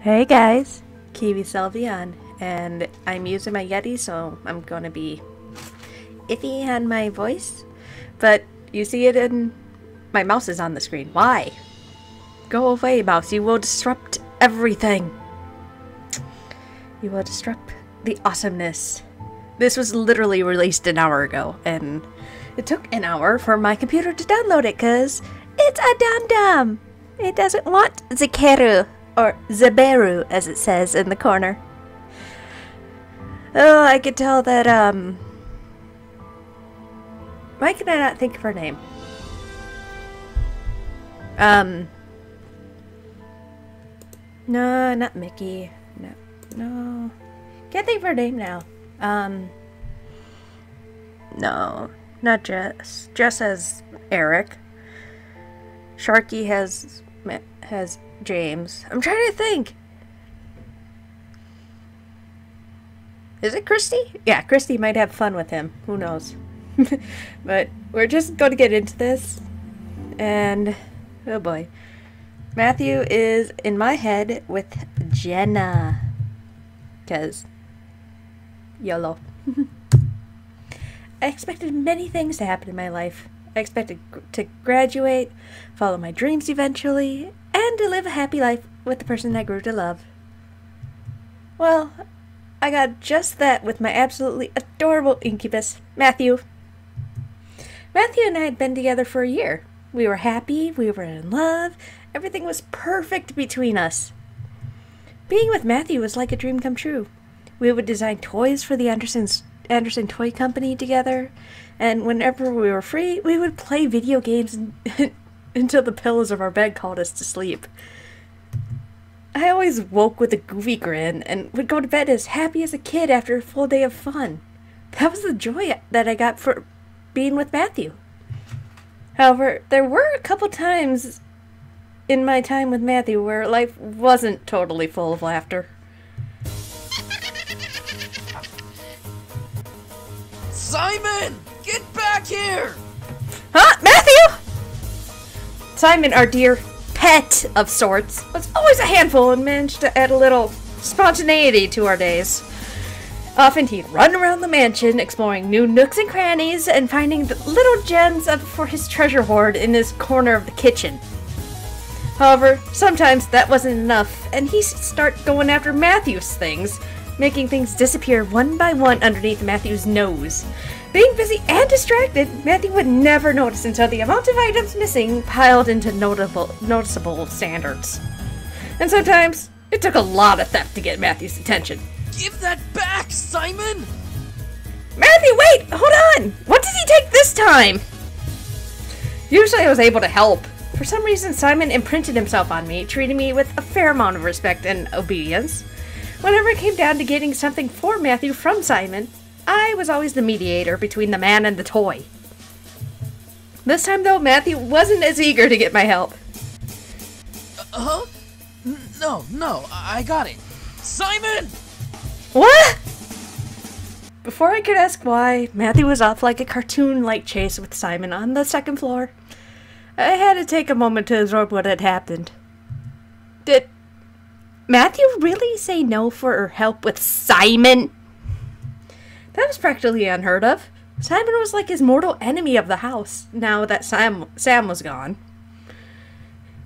Hey guys, KiwiSylveon, and I'm using my Yeti, so I'm gonna be iffy on my voice, but you see it in my mouse is on the screen. Why? Go away, mouse. You will disrupt everything. You will disrupt the awesomeness. This was literally released an hour ago, and it took an hour for my computer to download it because it's a dum-dum. It doesn't want Zakaru. Or Zaberu, as it says in the corner. Oh, I could tell that, why can I not think of her name? No, not Mickey. No. Can't think of her name now. No, not Jess. Jess has Eric. Sharky has James. I'm trying to think. Is it Christy? Yeah, Christy might have fun with him. Who knows? But we're just going to get into this. And, oh boy. Matthew is in my head with Jenna. Because, YOLO. I expected many things to happen in my life. I expected to graduate, follow my dreams eventually, and to live a happy life with the person I grew to love. Well, I got just that with my absolutely adorable incubus, Matthew. Matthew and I had been together for a year. We were happy, we were in love, everything was perfect between us. Being with Matthew was like a dream come true. We would design toys for the Anderson Toy Company together, and whenever we were free, we would play video games until the pillows of our bed called us to sleep. I always woke with a goofy grin and would go to bed as happy as a kid after a full day of fun. That was the joy that I got for being with Matthew. However, there were a couple times in my time with Matthew where life wasn't totally full of laughter. Simon! Get back here! Huh? Matthew! Simon, our dear pet of sorts, was always a handful and managed to add a little spontaneity to our days. Often he'd run around the mansion, exploring new nooks and crannies, and finding the little gems for his treasure hoard in his corner of the kitchen. However, sometimes that wasn't enough, and he'd start going after Matthew's things, making things disappear one by one underneath Matthew's nose. Being busy and distracted, Matthew would never notice until the amount of items missing piled into noticeable standards. And sometimes, it took a lot of theft to get Matthew's attention. Give that back, Simon! Matthew, wait! Hold on! What did he take this time? Usually I was able to help. For some reason, Simon imprinted himself on me, treating me with a fair amount of respect and obedience. Whenever it came down to getting something for Matthew from Simon, I was always the mediator between the man and the toy. This time, though, Matthew wasn't as eager to get my help. Huh? No, I got it. Simon! What? Before I could ask why, Matthew was off like a cartoon-like chase with Simon on the second floor. I had to take a moment to absorb what had happened. Did Matthew really say no for help with Simon? That was practically unheard of. Simon was like his mortal enemy of the house, now that Sam was gone.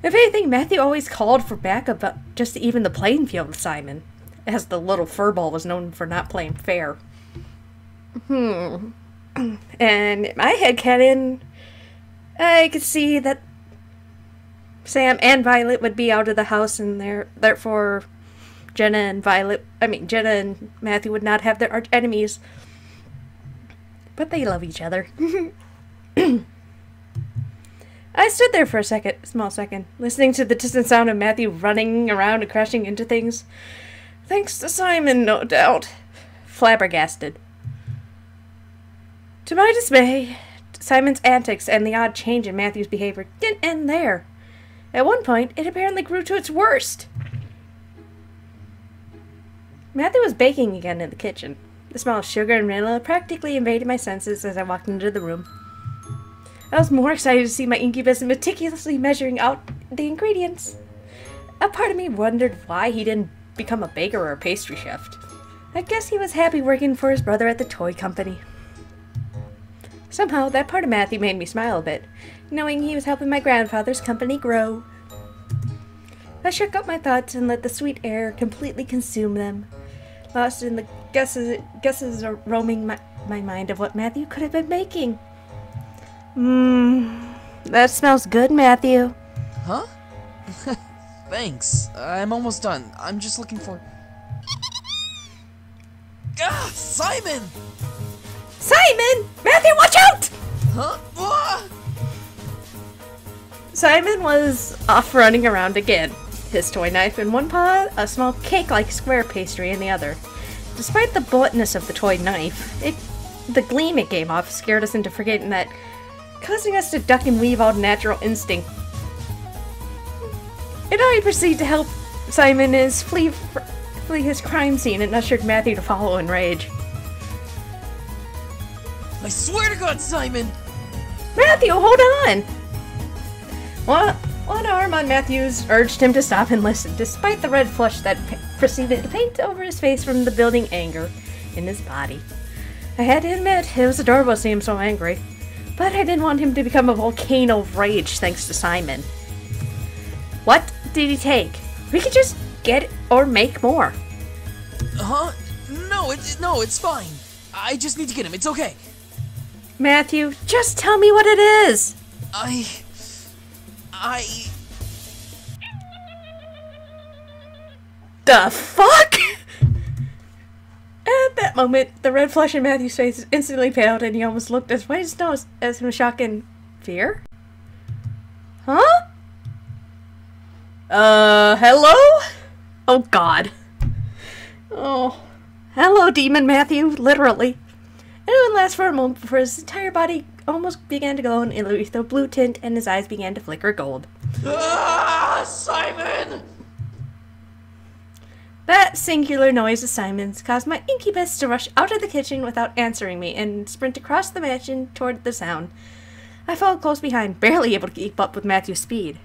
If anything, Matthew always called for backup just to even the playing field with Simon, as the little furball was known for not playing fair. And in my headcanon, I could see that Sam and Violet would be out of the house, and therefore Jenna and Matthew would not have their arch enemies. But they love each other. I stood there for a small second, listening to the distant sound of Matthew running around and crashing into things. Thanks to Simon, no doubt. Flabbergasted. To my dismay, Simon's antics and the odd change in Matthew's behavior didn't end there. At one point, it apparently grew to its worst. Matthew was baking again in the kitchen. The smell of sugar and vanilla practically invaded my senses as I walked into the room. I was more excited to see my incubus meticulously measuring out the ingredients. A part of me wondered why he didn't become a baker or a pastry chef. I guess he was happy working for his brother at the toy company. Somehow, that part of Matthew made me smile a bit, knowing he was helping my grandfather's company grow. I shook up my thoughts and let the sweet air completely consume them, lost in the guesses roaming my mind of what Matthew could have been making. That smells good, Matthew. Huh? Thanks. I'm almost done. I'm just looking for... Ah! Simon! Simon! Matthew, watch out! Huh? Ah! Simon was off running around again, his toy knife in one paw, a small cake-like square pastry in the other. Despite the bluntness of the toy knife, the gleam it gave off scared us into forgetting that, causing us to duck and weave out natural instinct. And I proceed to help Simon flee his crime scene and ushered Matthew to follow in rage. I swear to God, Simon! Matthew, hold on! One arm on Matthew's urged him to stop and listen, despite the red flush that proceeded to paint over his face from the building anger in his body. I had to admit, it was adorable to see him so angry, but I didn't want him to become a volcano of rage thanks to Simon. What did he take? We could just get it or make more. Huh? No, it's fine. I just need to get him. It's okay. Matthew, just tell me what it is! The fuck?! At that moment, the red flush in Matthew's face instantly paled and he almost looked as white as nose as in shock and fear. Huh? Hello? Oh god. Oh. Hello, Demon Matthew, literally. It wouldn't last for a moment before his entire body almost began to glow with a blue tint and his eyes began to flicker gold. Ah, Simon! That singular noise of Simon's caused my incubus to rush out of the kitchen without answering me and sprint across the mansion toward the sound. I followed close behind, barely able to keep up with Matthew's speed.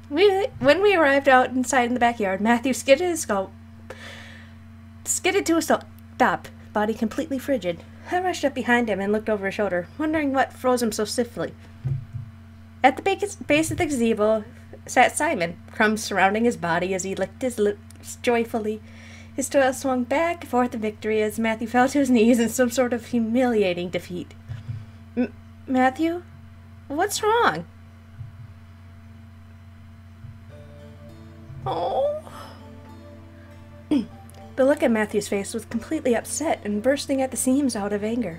When we arrived out inside in the backyard, Matthew skidded to a stop, body completely frigid. I rushed up behind him and looked over his shoulder, wondering what froze him so stiffly. At the base of the gazebo sat Simon, crumbs surrounding his body as he licked his lips joyfully. His tail swung back and forth in victory as Matthew fell to his knees in some sort of humiliating defeat. Matthew? What's wrong? Oh. The look at Matthew's face was completely upset and bursting at the seams out of anger.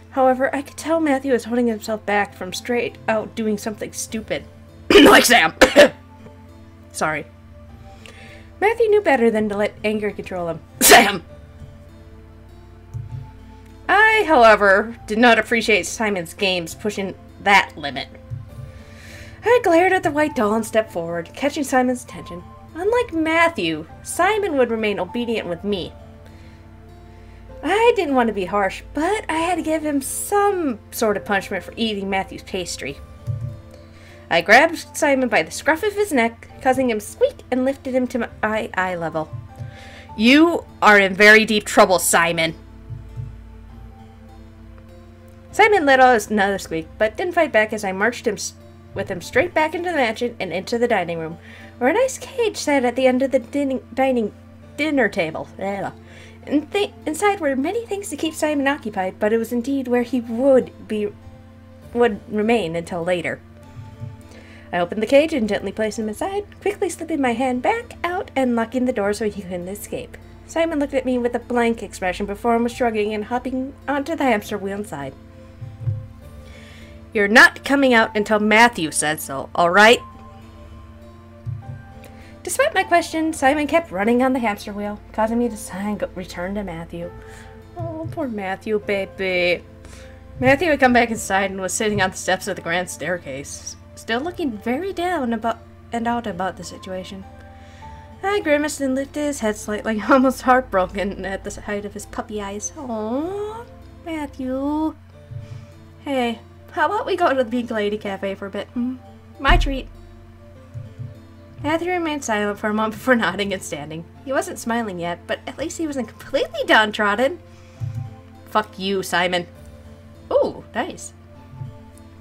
However, I could tell Matthew was holding himself back from straight out doing something stupid. Like Sam! Sorry. Matthew knew better than to let anger control him. Sam! I, however, did not appreciate Simon's games pushing that limit. I glared at the white doll and stepped forward, catching Simon's attention. Unlike Matthew, Simon would remain obedient with me. I didn't want to be harsh, but I had to give him some sort of punishment for eating Matthew's pastry. I grabbed Simon by the scruff of his neck, causing him to squeak, and lifted him to my eye level. You are in very deep trouble, Simon. Simon let out another squeak, but didn't fight back as I marched him with him straight back into the mansion and into the dining room, where a nice cage sat at the end of the dinner table. Inside were many things to keep Simon occupied, but it was indeed where he would remain until later. I opened the cage and gently placed him inside, quickly slipping my hand back out and locking the door so he couldn't escape. Simon looked at me with a blank expression before him was shrugging and hopping onto the hamster wheel inside. You're not coming out until Matthew said so, alright? Despite my question, Simon kept running on the hamster wheel, causing me to sigh and return to Matthew. Oh, poor Matthew, baby. Matthew had come back inside and was sitting on the steps of the grand staircase, still looking very down out about the situation. I grimaced and lifted his head slightly, almost heartbroken at the sight of his puppy eyes. Oh, Matthew. Hey, How about we go to the Pink Lady Cafe for a bit? My treat. Matthew remained silent for a moment before nodding and standing. He wasn't smiling yet, but at least he wasn't completely downtrodden. Fuck you, Simon. Ooh, nice.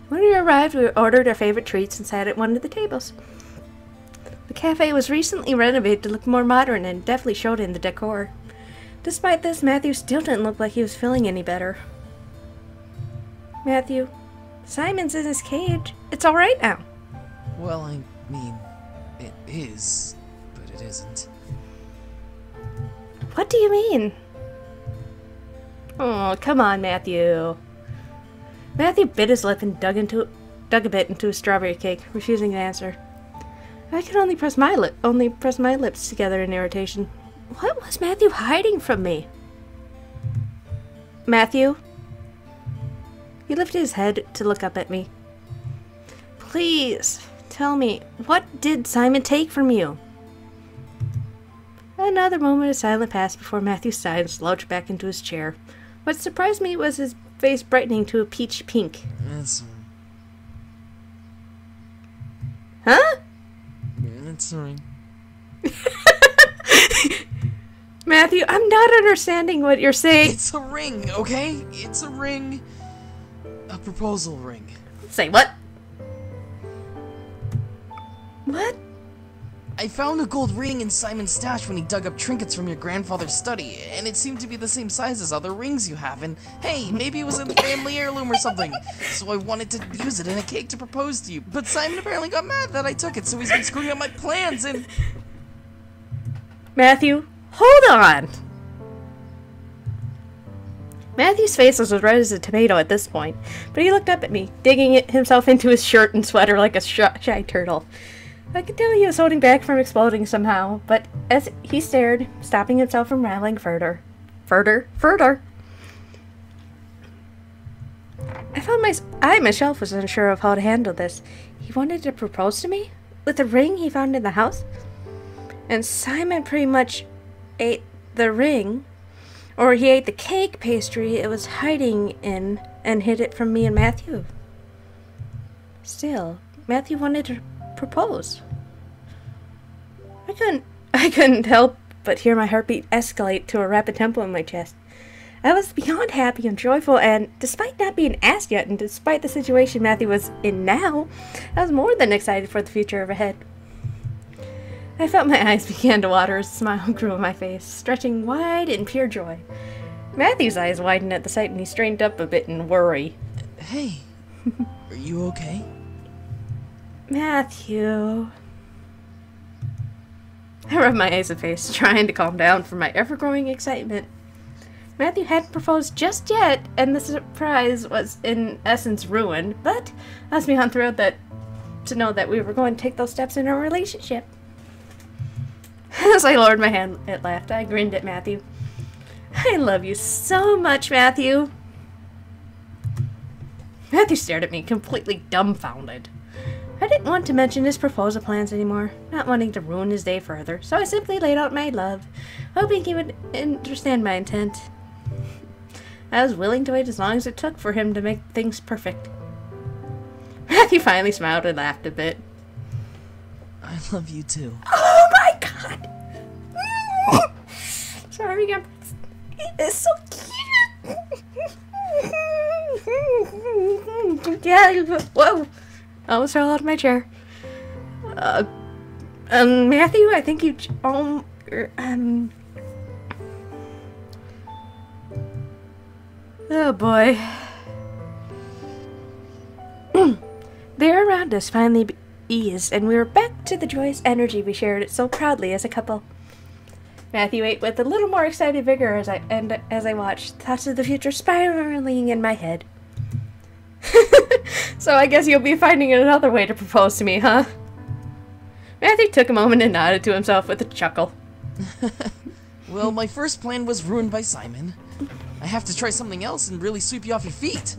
When we arrived, we ordered our favorite treats and sat at one of the tables. The cafe was recently renovated to look more modern and definitely showed in the decor. Despite this, Matthew still didn't look like he was feeling any better. Matthew, Simon's in his cage. It's alright now. Well, I mean, it is, but it isn't. What do you mean? Oh, come on, Matthew. Matthew bit his lip and dug a bit into his strawberry cake, refusing to answer. I could only press my lips together in irritation. What was Matthew hiding from me? Matthew? He lifted his head to look up at me. Please, tell me, what did Simon take from you? Another moment of silence passed before Matthew sighed and slouched back into his chair. What surprised me was his face brightening to a peach pink. That's... Huh? That's right. Matthew, I'm not understanding what you're saying. It's a ring, okay? It's a ring. A proposal ring. Say what? What? I found a gold ring in Simon's stash when he dug up trinkets from your grandfather's study, and it seemed to be the same size as other rings you have, and hey, maybe it was a family heirloom or something, so I wanted to use it in a cake to propose to you, but Simon apparently got mad that I took it, so he's been screwing up my plans, and... Matthew, hold on! Matthew's face was as red as a tomato at this point, but he looked up at me, digging himself into his shirt and sweater like a shy turtle. I could tell he was holding back from exploding somehow, but as he stared, stopping himself from rambling further. I myself was unsure of how to handle this. He wanted to propose to me? With the ring he found in the house? And Simon pretty much ate the ring, or he ate the cake pastry it was hiding in and hid it from me and Matthew. Still, Matthew wanted to propose. I couldn't help but hear my heartbeat escalate to a rapid tempo in my chest. I was beyond happy and joyful, and despite not being asked yet, and despite the situation Matthew was in now, I was more than excited for the future ahead. I felt my eyes begin to water as a smile grew on my face, stretching wide in pure joy. Matthew's eyes widened at the sight, and he strained up a bit in worry. Hey, are you okay? Matthew... I rubbed my eyes and face, trying to calm down from my ever-growing excitement. Matthew hadn't proposed just yet, and the surprise was in essence ruined, but I was beyond thrilled to know that we were going to take those steps in our relationship. As I lowered my hand, it laughed. I grinned at Matthew. I love you so much, Matthew. Matthew stared at me, completely dumbfounded. I didn't want to mention his proposal plans anymore, not wanting to ruin his day further, so I simply laid out my love, hoping he would understand my intent. I was willing to wait as long as it took for him to make things perfect. Matthew finally smiled and laughed a bit. I love you too. Oh my god! Sorry, it's so cute! Yeah, whoa! I almost fell out of my chair. Matthew, I think you... Oh boy. The air around us finally eased, and we were back to the joyous energy we shared so proudly as a couple. Matthew ate with a little more excited vigor as I watched, thoughts of the future spiraling in my head. So I guess you'll be finding another way to propose to me, huh? Matthew took a moment and nodded to himself with a chuckle. Well, my first plan was ruined by Simon. I have to try something else and really sweep you off your feet.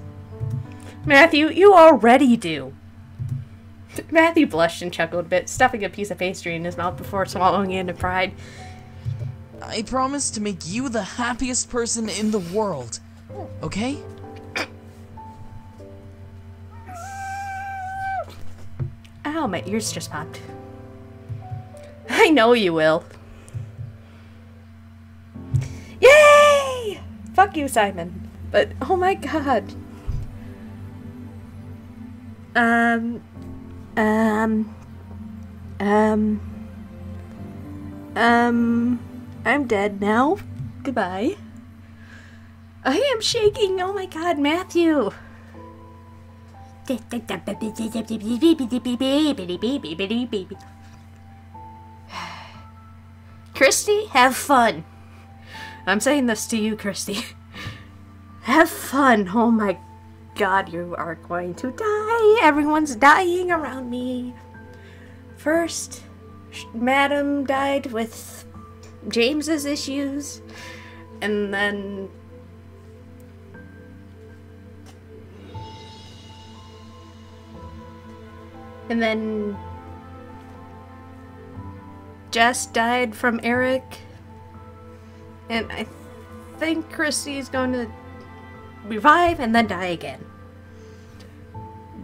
Matthew, you already do. Matthew blushed and chuckled a bit, stuffing a piece of pastry in his mouth before swallowing it in pride. I promise to make you the happiest person in the world, okay? Ow, my ears just popped. I know you will. Yay! Fuck you, Simon. But, oh my god. I'm dead now. Goodbye. I am shaking. Oh my god, Matthew. Christy, have fun. I'm saying this to you, Christy. Have fun. Oh my god, you are going to die. Everyone's dying around me. First, Madam died with James's issues, and then Jess died from Eric, and I think Christy's going to revive and then die again.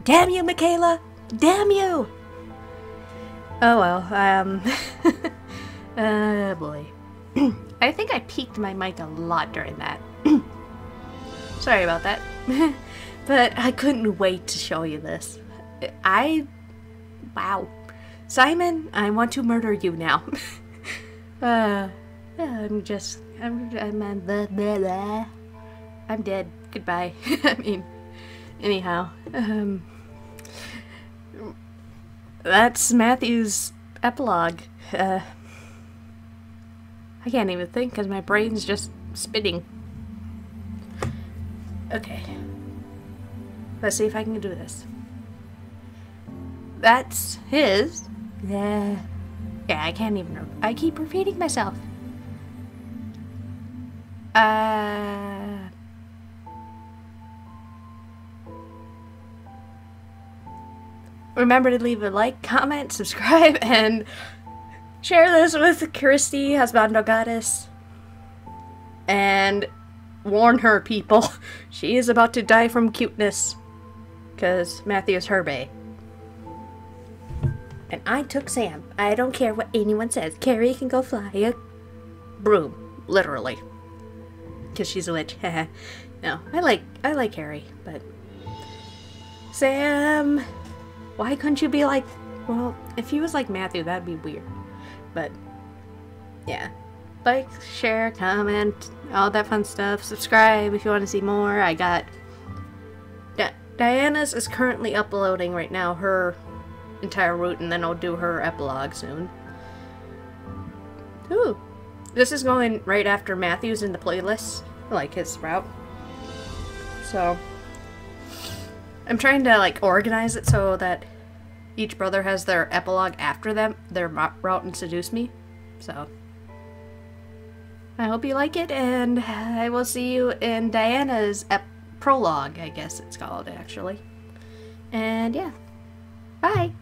Damn you, Michaela! Damn you! Oh well, oh boy. I think I peaked my mic a lot during that. Sorry about that. But I couldn't wait to show you this. Wow. Simon, I want to murder you now. I'm dead. Goodbye. I mean, anyhow. That's Matthew's epilogue. I can't even think because my brain's just spinning. Okay. Let's see if I can do this. That's his. Yeah, I can't even. I keep repeating myself. Remember to leave a like, comment, subscribe, and share this with Christy, Husbando Goddess. And warn her, people. She is about to die from cuteness. Because Matthew is her bae. And I took Sam. I don't care what anyone says. Carrie can go fly a broom. Literally. Because she's a witch. No, I like Carrie, but... Sam... Why couldn't you be like... Well, if he was like Matthew, that'd be weird. But... Yeah. Like, share, comment, all that fun stuff. Subscribe if you want to see more. I got... Diana's is currently uploading right now her entire route, and then I'll do her epilogue soon. Ooh. This is going right after Matthew's in the playlist. Like his route. So... I'm trying to, like, organize it so that each brother has their epilogue after them, their route and Seduce Me. So... I hope you like it, and I will see you in Diana's prologue, I guess it's called, actually. And yeah. Bye!